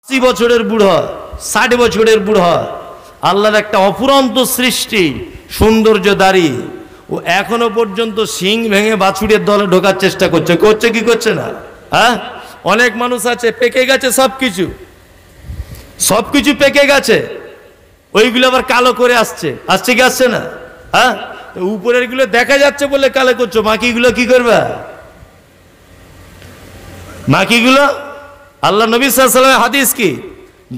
80 বছরের বুড়া, 60 বছরের বুড়া, আল্লাহর একটা অপুরন্ত সৃষ্টি, সৌন্দর্য দাড়ি, ও এখনো পর্যন্ত সিং ভেঙে বাছুরের দলে ঢোকার চেষ্টা করছে। করছে কি করছে না? হ্যাঁ, অনেক মানুষ আছে পেকে গেছে, সবকিছু পেকে গেছে, ওইগুলো আবার কালো করে আসছে কি আসছে না? হ্যাঁ, উপরের গুলো দেখা যাচ্ছে বলে কালো করছো, বাকিগুলো কি করবে? বাকিগুলো আল্লাহ নবী সাল্লাল্লাহু আলাইহি ওয়াসাল্লামের হাদিস কি,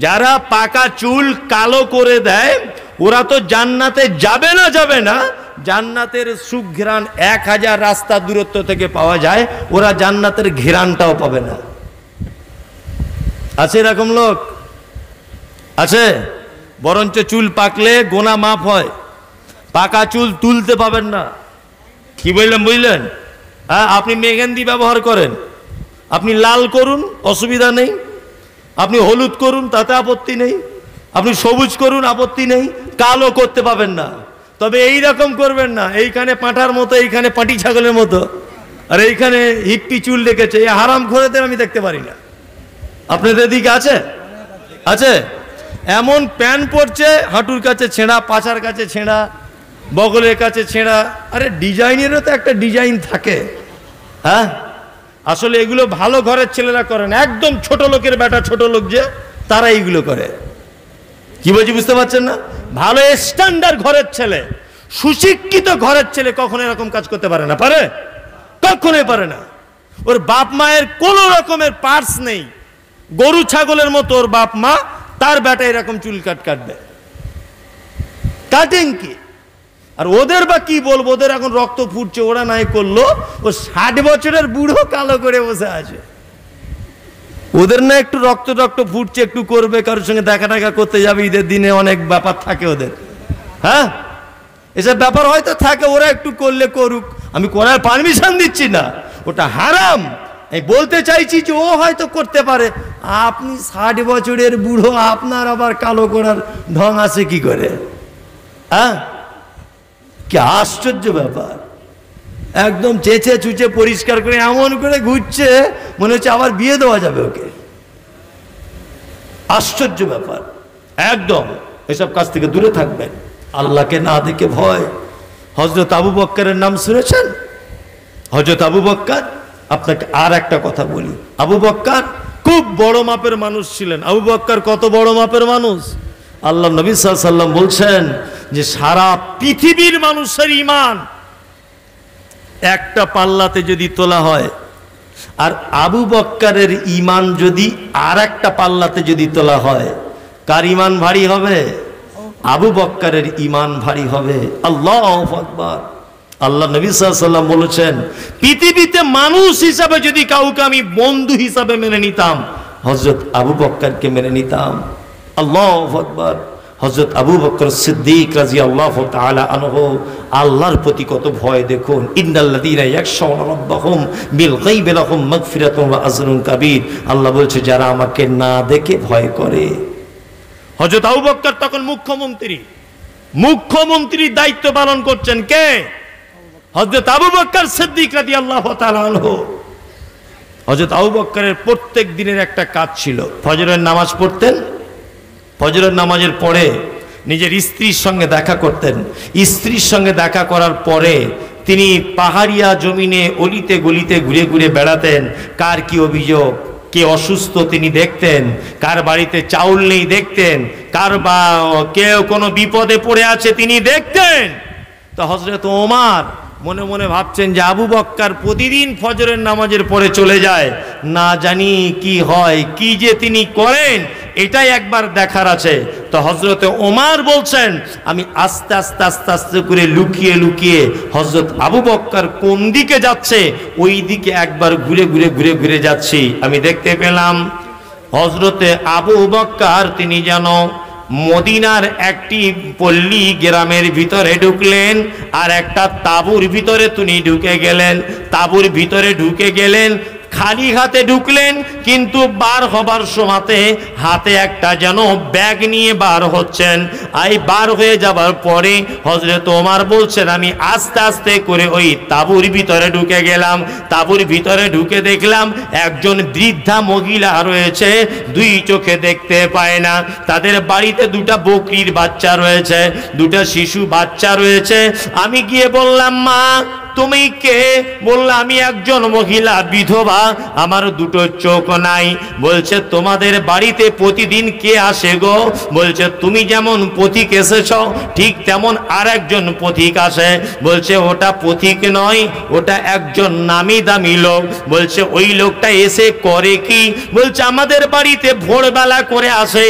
যারা পাকা চুল কালো করে দেয় ওরা তো জান্নাতে যাবে না, জান্নাতের সুঘ্রাণ 1000 রাস্তা দূরত্ব থেকে পাওয়া যায়, ওরা জান্নাতের ঘ্রাণটাও পাবে না। আছে এরকম লোক? আছে। বরঞ্চ চুল পাকলে গোনা মাফ হয়, পাকা চুল তুলতে পাবেন না। কি বললেন বুঝলেন? হ্যাঁ, আপনি মেহেন্দি ব্যবহার করেন, আপনি লাল করুন, অসুবিধা নেই, আপনি হলুদ করুন, তাতে আপত্তি নেই, আপনি সবুজ করুন, আপত্তি নেই, কালো করতে পাবেন না। তবে এই রকম করবেন না, এইখানে পাঁঠার মতো, এইখানে পাটি ছাগলের মতো, আর এইখানে হিপ্পি চুল রেখেছে, এই হারাম খোরেদের আমি দেখতে পারি না। আপনাদের দিকে আছে? আছে। এমন প্যান্ট পরছে হাঁটুর কাছে ছেঁড়া, পাছার কাছে ছেঁড়া, বগলের কাছে ছেঁড়া। আরে ডিজাইনেরও তো একটা ডিজাইন থাকে। হ্যাঁ, আসলে এগুলো ভালো ঘরের ছেলেরা করে না, একদম ছোট লোকের বেটা, ছোট লোক যে, তারা এইগুলো করে। কি বলছি বুঝতে পারছেন না? ভালো স্ট্যান্ডার্ড ঘরের ছেলে, সুশিক্ষিত ঘরের ছেলে কখনো এরকম কাজ করতে পারে না, পারে? কখনোই পারে না। ওর বাপ মায়ের কোনো রকমের পার্স নেই, গরু ছাগলের মতো ওর বাপ মা, তার বেটা এরকম চুল কাটবে, কাটিং কি? আর ওদের বা কি বলবো, ওদের এখন রক্ত ফুটছে, ওরা নাই করলো, ও 60 বছরের বুড়ো কালো করে বসে আছে। ওদের না একটু রক্ত ফুটছে, একটু করবে, কারোর সঙ্গে দেখা করতে যাবে, ঈদের দিনে অনেক ব্যাপার থাকে ওদের। হ্যাঁ, এসব ব্যাপার হয়তো থাকে, ওরা একটু করলে করুক, আমি করার পারমিশন দিচ্ছি না, ওটা হারাম। এই বলতে চাইছি যে ও হয়তো করতে পারে, আপনি 60 বছরের বুড়ো, আপনার আবার কালো করার ঢং আছে কি করে? হ্যাঁ, কি আশ্চর্য ব্যাপার। একদম চেঁচে চুচে পরিষ্কার করে এমন করে ঘুরছে, মনে হচ্ছে আবার বিয়ে দেওয়া যাবে ওকে। আশ্চর্য ব্যাপার। একদম এসব কাজ থেকে দূরে থাকবেন, আল্লাহকে না দেখে ভয়। হযরত আবু বকরের নাম শুনেছেন? হযরত আবু বকর, আপনাকে আর একটা কথা বলি, আবু বকর খুব বড় মাপের মানুষ ছিলেন। আবু বকর কত বড় মাপের মানুষ? আল্লাহ নবী সাল্লাল্লাহু আলাইহি ওয়াসাল্লাম বলছেন যে সারা পৃথিবীর মানুষের ঈমান একটা পাল্লাতে যদি তোলা হয়, আর আবু বকরের ঈমান যদি আর একটা পাল্লাতে যদি তোলা হয়, কার ঈমান ভারী হবে? আবু বকরের ঈমান ভারী হবে। আল্লাহু আকবার। আল্লাহ নবী সাল্লাল্লাহু আলাইহি ওয়াসাল্লাম বলেছেন, পৃথিবীতে মানুষ হিসাবে যদি কাউকে আমি বন্ধু হিসাবে মেনে নিতাম, হযরত আবু বকরকে মেনে নিতাম। আল্লাহু আকবার। হযরত আবু বকর সিদ্দিক রাদিয়াল্লাহু তাআলা আনহু, আল্লাহর প্রতি কত ভয় দেখুন। ইন্নাল্লাযীনা ইয়াখশাউনা রাব্বাহুম বিল গায়বি লাহুম মাগফিরাতুন ওয়া আজরুন কাবীর। আল্লাহ বলছে যারা আমাকে না দেখে ভয় করে। হযরত আবু বকর তখন মুখ্যমন্ত্রীর দায়িত্ব পালন করছেন কে? হযরত আবু বকর সিদ্দিক রাদিয়াল্লাহু তাআলা আনহু। হযরত আবু বকরের প্রত্যেক দিনের একটা কাজ ছিল, ফজরের নামাজ পড়তেন, ফজরের নামাজের পরে নিজের স্ত্রীর সঙ্গে দেখা করতেন, স্ত্রীর সঙ্গে দেখা করার পরে তিনি পাহাড়িয়া জমিনে অলিতে গলিতে ঘুরে ঘুরে বেড়াতেন। কার কি অভিযোগ, কে অসুস্থ তিনি দেখতেন, কার বাড়িতে চাউল নেই দেখতেন, কার বা কেউ কোনো বিপদে পড়ে আছে তিনি দেখতেন। তো হযরত ওমর মনে মনে ভাবছেন যে আবু বকর প্রতিদিন ফজরের নামাজের পরে চলে যায়, না জানি কি হয়, কি যে তিনি করেন, এটাই একবার দেখার আছে। তো হযরত ওমর বলছেন, আমি আস্তে আস্তে আস্তে আস্তে করে লুকিয়ে লুকিয়ে হযরত আবু বকর কোন দিকে যাচ্ছে ওই দিকে একবার ঘুরে ঘুরে ঘুরে ঘুরে যাচ্ছি। আমি দেখতে পেলাম হযরতে আবু বকর তিনি যেন মদিনার একটি পল্লী গ্রামের ভিতরে ঢুকলেন, আর একটা তাঁবুর ভিতরে তিনি ঢুকে গেলেন। তাঁবুর ভিতরে ঢুকে গেলেন, খালি হাতে ঢুকলেন, কিন্তু বার হবার সময়তে হাতে একটা যেন ব্যাগ নিয়ে বার হচ্ছেন। এই বার হয়ে যাবার পরে হযরত ওমর বলছেন, আমি আস্তে আস্তে করে ওই তাঁবুর ভিতরে ঢুকে গেলাম। তাঁবুর ভিতরে ঢুকে দেখলাম একজন বৃদ্ধা মহিলা রয়েছে, দুই চোখে দেখতে পায় না। তাদের বাড়িতে দুটা বকরির বাচ্চা রয়েছে, দুটা শিশু বাচ্চা রয়েছে। আমি গিয়ে বললাম, মা তুমি কে? বললাম, আমি একজন মহিলা, বিধবা, আমার দুটো চোখ নাই। বলছে, তোমাদের বাড়িতে প্রতিদিন কে আসে গো? বলছে, তুমি যেমন পথিক এসেছ ঠিক তেমন আর একজন পথিক আসে। বলছে, ওটা পথিক নয়, ওটা একজন নামি দামি লোক। বলছে, ওই লোকটা এসে করে কি? বলছে, আমাদের বাড়িতে ভোরবেলা করে আসে,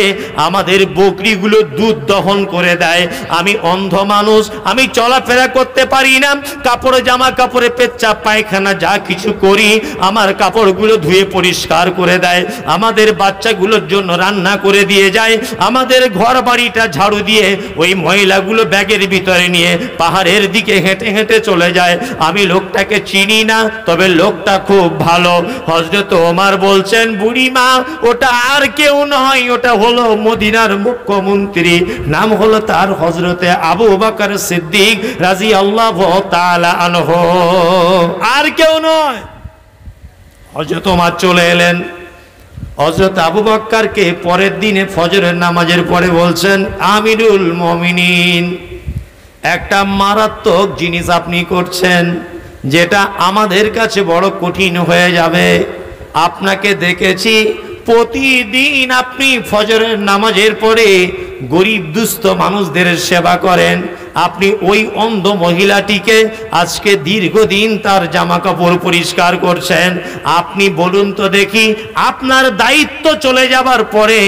আমাদের বকরিগুলো দুধ দহন করে দেয়। আমি অন্ধ মানুষ, আমি চলাফেরা করতে পারি না, কাপড় জামা কাপড়ে পেচ্ছাপ পায়খানা যা কিছু করি, আমার কাপড়গুলো ধুয়ে পরিষ্কার করে দেয়, আমাদের বাচ্চাগুলোর জন্য রান্না করে দিয়ে যায়, আমাদের ঘর বাড়িটা ঝাড়ু দিয়ে ওই ময়লাগুলো ব্যাগের ভিতরে নিয়ে পাহাড়ের দিকে হেঁটে হেঁটে চলে যায়। আমি লোকটাকে চিনি না, তবে লোকটা খুব ভালো। হযরত ওমর বলছেন, বুড়িমা ওটা আর কেউ নয়, ওটা হলো মদিনার মুখ্যমন্ত্রী, নাম হলো তার হযরতে আবু বকর সিদ্দিক রাদিয়াল্লাহু তাআলা আনহু, আর কেউ নয়। হযরত ওমর চলে এলেন। হযরত আবু বকরকে পরের দিনে ফজরের নামাজের পরে বলছেন, আমিরুল মুমিনিন, একটা মারাত্মক জিনিস আপনি করছেন, যেটা আমাদের কাছে বড় কঠিন হয়ে যাবে। আপনাকে দেখেছি প্রতিদিন আপনি ফজরের নামাজের পরে গরিব দুস্থ মানুষদের সেবা করেন। আপনি ওই অন্ধ মহিলাটিকে আজকে দীর্ঘদিন তার জামা কাপড় পরিষ্কার করছেন। আপনি বলুন তো দেখি, আপনার দায়িত্ব চলে যাবার পরে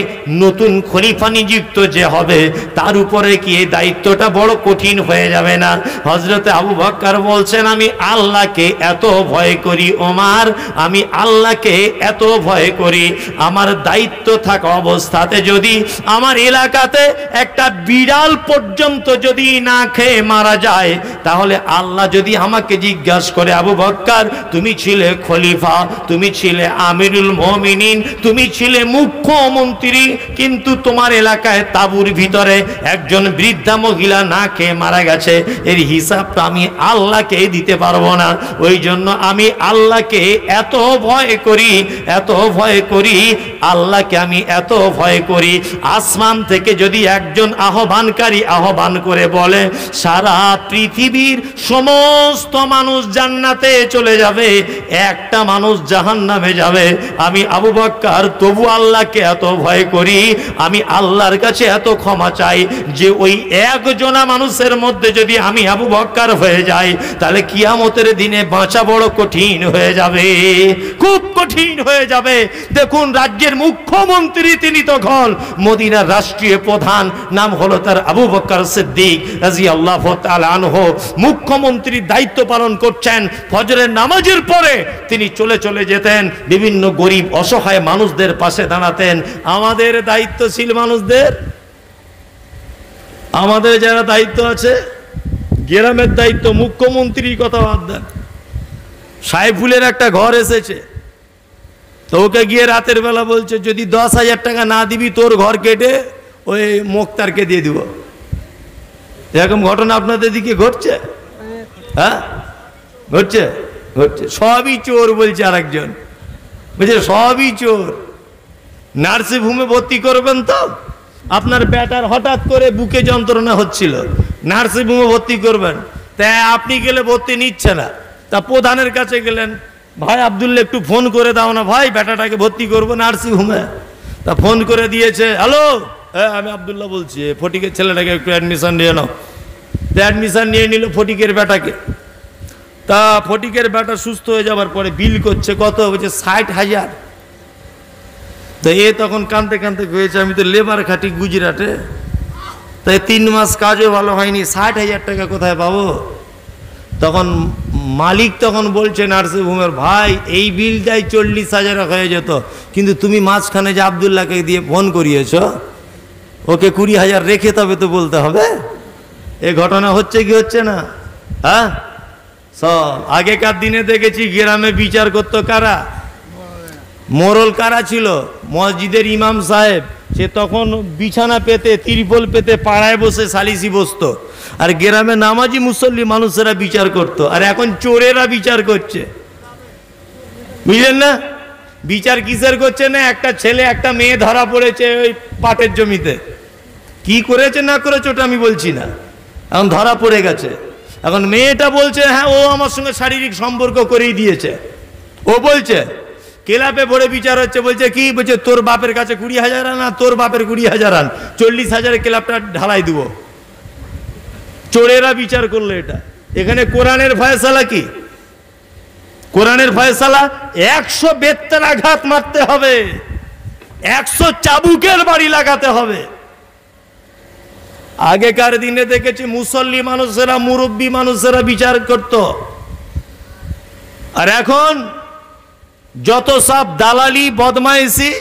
নতুন খলিফা নিযুক্ত যে হবে, তার উপরে কি এই দায়িত্বটা বড় কঠিন হয়ে যাবে না? হযরতে আবু বকর বলছেন, আমি আল্লাহকে এত ভয় করি ওমর, আমি আল্লাহকে এত ভয় করি, আমার দায়িত্ব থাকা অবস্থাতে যদি আমার এলাকাতে একটা বিড়াল পর্যন্ত যদি না খেয়ে মারা যায়, তাহলে আল্লাহ যদি আমাকে জিজ্ঞাসা করে, আবু বকর তুমি ছিলে খলিফা, তুমি ছিলে আমিরুল মুমিনিন, তুমি ছিলে মুখ্যমন্ত্রী, কিন্তু তোমার এলাকায় তাঁবুর ভিতরে একজন বৃদ্ধা মহিলা না খেয়ে মারা গেছে, এর হিসাবটা আমি আল্লাহকে দিতে পারবো না। ওই জন্য আমি আল্লাহকে এত ভয় করি, এত ভয় করি, আল্লাহকে আমি এত ভয় করি। আসমান থেকে যদি একজন আহ্বানকারী আহ্বান করে বলে, সারা পৃথিবীর সমস্ত মানুষ জান্নাতে চলে যাবে, একটা মানুষ জাহান্নামে যাবে, আমি আবু বকর তবু আল্লাহকে এত ভয় করি, আমি আল্লাহর কাছে এত ক্ষমা চাই যে ওই একজনা মানুষের মধ্যে যদি আমি আবু বকর হয়ে যাই, তাহলে কিয়ামতের দিনে বাঁচা বড় কঠিন হয়ে যাবে, খুব কঠিন হয়ে যাবে। দেখুন, রাজ্যের মুখ্যমন্ত্রী তিনি তখন মদিনার রাষ্ট্রীয় প্রধান, নাম হলো তার আবু বকর সিদ্দিক রাদিয়াল্লাহু তাআলা আনহু, মুখ্যমন্ত্রীর দায়িত্ব পালন করছেন। ফজরের নামাজের পরে তিনি চলে চলে যেতেন, বিভিন্ন গরিব অসহায় মানুষদের পাশে দাঁড়াতেন। আমাদের দায়িত্বশীল মানুষদের, আমাদের যারা দায়িত্ব আছে, গ্রামের দায়িত্ব, মুখ্যমন্ত্রীর কথা বাদ দেন। সাইফুলের একটা ঘর এসেছে, তো ওকে গিয়ে রাতের বেলা বলছে, যদি 10,000 টাকা না দিবি তোর ঘর কেটে ওই মোক্তারকে দিয়ে দিব। এরকম ঘটনা আপনাদের দিকে ঘটছে? হ্যাঁ, ঘটছে, ঘটছে। সবই চোর বলছে আরেকজন, বলছে সবই চোর। নার্সিং হোমে ভর্তি করবেন তো, আপনার বেটার হঠাৎ করে বুকে যন্ত্রণা হচ্ছিল, নার্সিং হোমে ভর্তি করবেন, তাই আপনি গেলে ভর্তি নিচ্ছে না, তা প্রধানের কাছে গেলেন, ভাই আব্দুল্লাহ একটু ফোন করে দাও না ভাই, বেটাটাকে ভর্তি করবো নার্সিং হোমে। তা ফোন করে দিয়েছে, হ্যালো, হ্যাঁ আমি আব্দুল্লাহ বলছি, ফটিকের ছেলেটাকে একটু অ্যাডমিশন নিয়ে নাও। অ্যাডমিশন নিয়ে নিল ফটিকের বেটাকে। তা ফটিকের বেটা সুস্থ হয়ে যাবার পরে বিল করছে কত, বলছে 60,000। তো এ তখন কাঁদতে কাঁদতে হয়েছে, আমি তো লেবার খাটি গুজরাটে, তাই 3 মাস কাজও ভালো হয়নি, 60,000 টাকা কোথায় পাবো? তখন মালিক তখন বলছে নার্সিং হোমের, ভাই এই বিলটাই 40,000 হয়ে যেত, কিন্তু তুমি মাঝখানে যে আব্দুল্লাহকে দিয়ে ফোন করিয়েছ, ওকে 20,000 রেখে তবে তো বলতে হবে। এ ঘটনা হচ্ছে কি হচ্ছে না? হ্যাঁ, সব আগেকার দিনে দেখেছি গ্রামে বিচার করতো কারা, মোরল কারা ছিল? মসজিদের ইমাম সাহেব। সে তখন বিছানা পেতে তিরপল পেতে পাড়ায় বসে সালিসি বসতো, আর গ্রামে নামাজি মুসল্লি মানুষেরা বিচার করত। আর এখন চোরেরা বিচার করছে, বুঝলেন না? বিচার কিসের করছে না, একটা ছেলে একটা মেয়ে ধরা পড়েছে ওই পাটের জমিতে, কি করেছে না করেছে ওটা আমি বলছি না, এখন ধরা পড়ে গেছে। এখন মেয়েটা বলছে হ্যাঁ ও আমার সঙ্গে শারীরিক সম্পর্ক করেই দিয়েছে। ও বলছে ক্লাবে ভরে বিচার হচ্ছে, বলছে কি? বলছে তোর বাপের কাছে 20,000 আন, আর তোর বাপের 20,000 আন, 40,000 ক্লাবটা ঢালাই দিব। চোরেরা বিচার করলো এটা। এখানে কোরআনের ফয়সালা কি? কোরআনের ফয়সালা 100 বেত্তের আঘাত মারতে হবে, 100 চাবুকের বাড়ি লাগাতে হবে। আগেকার দিনে দেখেছি মুসল্লি মানুষেরা, মুরব্বী মানুষেরা বিচার করত, আর এখন যত সব দালালি বদমাইশি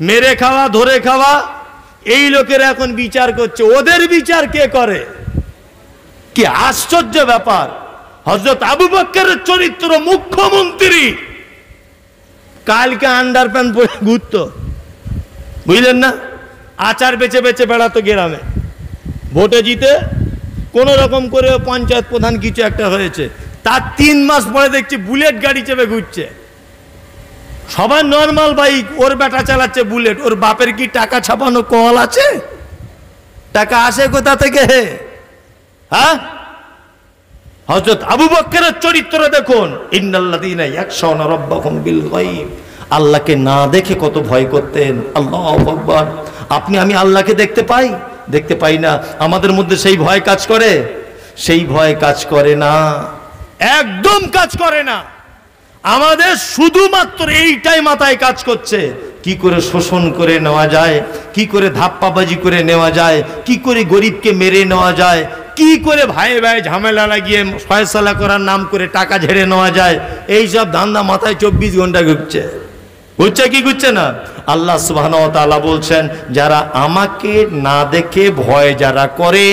মেরে খাওয়া ধরে খাওয়া এই লোকেরা এখন বিচার করছে। ওদের বিচার কে করে? কি আশ্চর্য ব্যাপার! হযরত আবু বকরের চরিত্র, মুখ্যমন্ত্রী, কালকে আন্ডারপ্যান্ট পরে ঘুরতো, বুঝলেন না? আচার বেচে বেচে বেড়াতো গ্রামে। ভোটে জিতে কোন রকম করে পঞ্চায়েত প্রধান কিছু একটা হয়েছে, তার 3 মাস পরে দেখছি বুলেট গাড়ি চেপে ঘুরছে। সবাই নর্মাল বাইক, ওর বেটা চালাচ্ছে বুলেট। ওর বাপের কি টাকা ছাপানো কল আছে? টাকা আসে কোথা থেকে? হ্যাঁ, হযরত আবু বকরের চরিত্র দেখুন। ইন্নাল্লাযীনা ইয়াখশাউনা রাব্বাহুম বিল গায়ব, আল্লাহকে না দেখে কত ভয় করতেন। আল্লাহু আকবার। আপনি আমি আল্লাহকে দেখতে পাই? দেখতে পাই না। আমাদের মধ্যে সেই ভয় কাজ করে? সেই ভয় কাজ করে না, একদম কাজ করে না। আমাদের শুধুমাত্র এইটাই মাথায় কাজ করছে, কি করে শোষণ করে নেওয়া যায়, কি করে ধাপ্পাবাজি করে নেওয়া যায়, কি করে গরিবকে মেরে নেওয়া যায়, কি করে ভাই ভাই ঝামেলা লাগিয়ে ফয়সালা করার নাম করে টাকা ঝেড়ে নেওয়া যায়। এই সব ধান্দা মাথায় 24 ঘন্টা ঘুরছে। ঘুরছে কি ঘুরছে না? আল্লাহ সুবহানাহু ওয়া তাআলা বলছেন, যারা আমাকে না দেখে ভয় যারা করে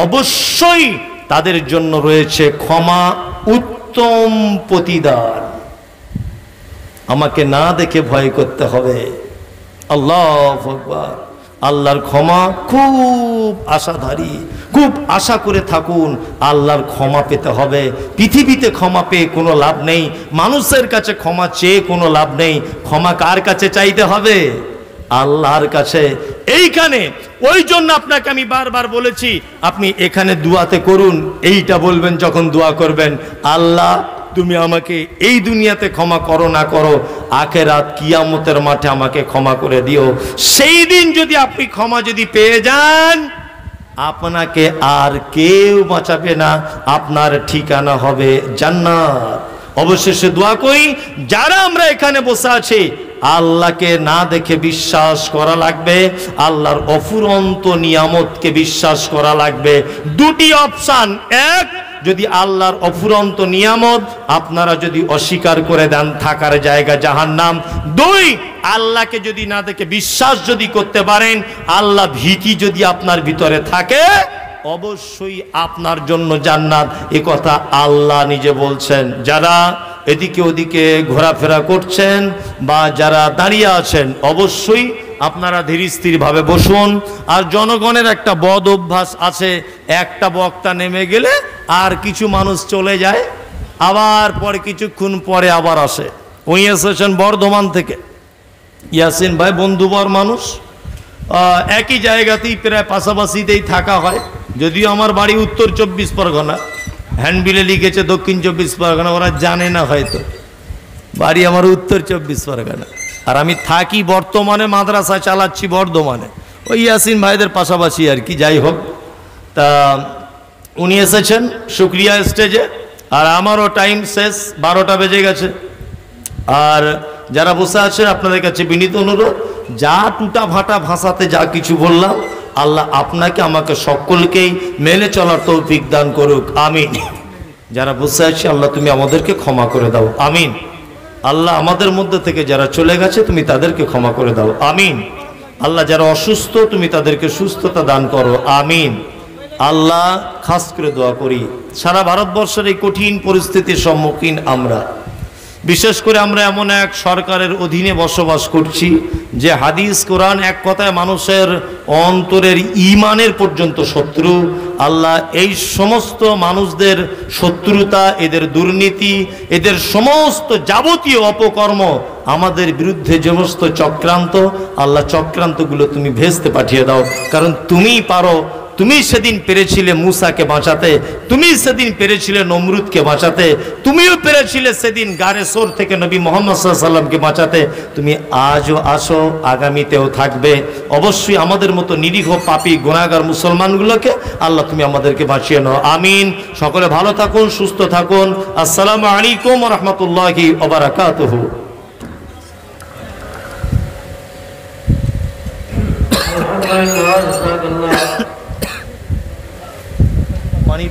অবশ্যই তাদের জন্য রয়েছে ক্ষমা, উত্তম প্রতিদান। আমাকে না দেখে ভয় করতে হবে। আল্লাহু আকবার। আল্লাহর ক্ষমা খুব আশাধারী, খুব আশা করে থাকুন। আল্লাহর ক্ষমা পেতে হবে। পৃথিবীতে ক্ষমা পেয়ে কোনো লাভ নেই, মানুষের কাছে ক্ষমা চেয়ে কোনো লাভ নেই। ক্ষমা কার কাছে চাইতে হবে? আল্লাহর কাছে। এইখানে ওই জন্য আপনাকে আমি বারবার বলেছি, আপনি এখানে দুয়াতে করুন। এইটা বলবেন যখন দোয়া করবেন, আল্লাহ তুমি আমাকে এই দুনিয়াতে ক্ষমা করো না করো, আখিরাত কিয়ামতের মাঠে আমাকে ক্ষমা করে দিও। সেই দিন যদি আপনি ক্ষমা যদি পেয়ে যান, আপনাকে আর কেউ বাঁচাবে না, আপনার ঠিকানা হবে জান্নাত। অবশেষে দোয়া করি, যারা আমরা এখানে বসে আছি, আল্লাহকে না দেখে বিশ্বাস করা লাগবে, আল্লাহর অফুরন্ত নিয়ামতকে বিশ্বাস করা লাগবে। দুটি অপশন, এক, যদি আল্লাহর অফুরন্ত নিয়ামত আপনারা যদি অস্বীকার করে দেন, থাকার জায়গা জাহান্নাম। দুই, আল্লাহকে যদি না দেখে বিশ্বাস যদি করতে পারেন, আল্লাহ ভীতি যদি আপনার ভিতরে থাকে, অবশ্যই আপনার জন্য জান্নাত। এ কথা আল্লাহ নিজে বলছেন। যারা এদিকে ওদিকে ঘোরাফেরা করছেন বা যারা দাঁড়িয়ে আছেন, অবশ্যই আপনারা ধীর স্থিরভাবে বসুন। আর জনগণের একটা বদ অভ্যাস আছে, একটা বক্তা নেমে গেলে আর কিছু মানুষ চলে যায়, আবার পরে কিছুক্ষণ পরে আবার আসে। উনি এসেছেন বর্ধমান থেকে, ইয়াসিন ভাই বন্ধুবর মানুষ, একই জায়গাতেই প্রায় পাশাপাশিতেই থাকা হয়। যদিও আমার বাড়ি উত্তর 24 পরগনা, হ্যান্ডবিলে লিখেছে দক্ষিণ 24 পরগনা, ওরা জানে না হয়তো। বাড়ি আমার উত্তর 24 পরগনা, আর আমি থাকি বর্তমানে, মাদ্রাসা চালাচ্ছি বর্ধমানে, ওই ইয়াসিন ভাইদের পাশাপাশি আর কি। যাই হোক, তা উনি এসেছেন শুকরিয়া স্টেজে, আর আমারও টাইম শেষ, 12টা বেজে গেছে। আর যারা বসে আছেন আপনাদের কাছে বিনীত অনুরোধ, যা টুটা ভাটা ভাষাতে যা কিছু বললাম, আল্লাহ আপনাকে আমাকে সকলকেই মেনে চলার তৌফিক দান করুক, আমিন। যারা বসে আছে, আল্লাহ তুমি আমাদেরকে ক্ষমা করে দাও, আমিন। আল্লাহ আমাদের মধ্যে থেকে যারা চলে গেছে, তুমি তাদেরকে ক্ষমা করে দাও, আমিন। আল্লাহ যারা অসুস্থ, তুমি তাদেরকে সুস্থতা দান করো, আমিন। আল্লাহ খাস করে দোয়া করি, সারা ভারতবর্ষের এই কঠিন পরিস্থিতির সম্মুখীন আমরা, বিশেষ করে আমরা এমন এক সরকারের অধীনে বসবাস করছি যে হাদিস কোরআন এক কথায় মানুষের অন্তরের ঈমানের পর্যন্ত শত্রু। আল্লাহ এই সমস্ত মানুষদের শত্রুতা, এদের দুর্নীতি, এদের সমস্ত যাবতীয় অপকর্ম, আমাদের বিরুদ্ধে সমস্ত চক্রান্ত, আল্লাহ চক্রান্তগুলো তুমি ভেস্তে পাঠিয়ে দাও। কারণ তুমিই পারো। তুমি সেদিন পেরেছিলে মূসাকে বাঁচাতে, তুমি সেদিন পেরেছিলে নমরুদকে বাঁচাতে, তুমিও পেরেছিলে সেদিন গারে সোর থেকে নবী মুহাম্মদ সাল্লাল্লাহু আলাইহি সাল্লামকে বাঁচাতে। তুমি আজও আসো, আগামীতেও থাকবে। অবশ্যই আমাদের মতো নিরীহ পাপী গুনাহগার মুসলমানগুলোকে আল্লাহ তুমি আমাদেরকে বাঁচিয়ে নাও। আমিন। সকলে ভালো থাকুন, সুস্থ থাকুন। আসসালামু আলাইকুম ওয়া রাহমাতুল্লাহি ওয়া বারাকাতুহু। পানি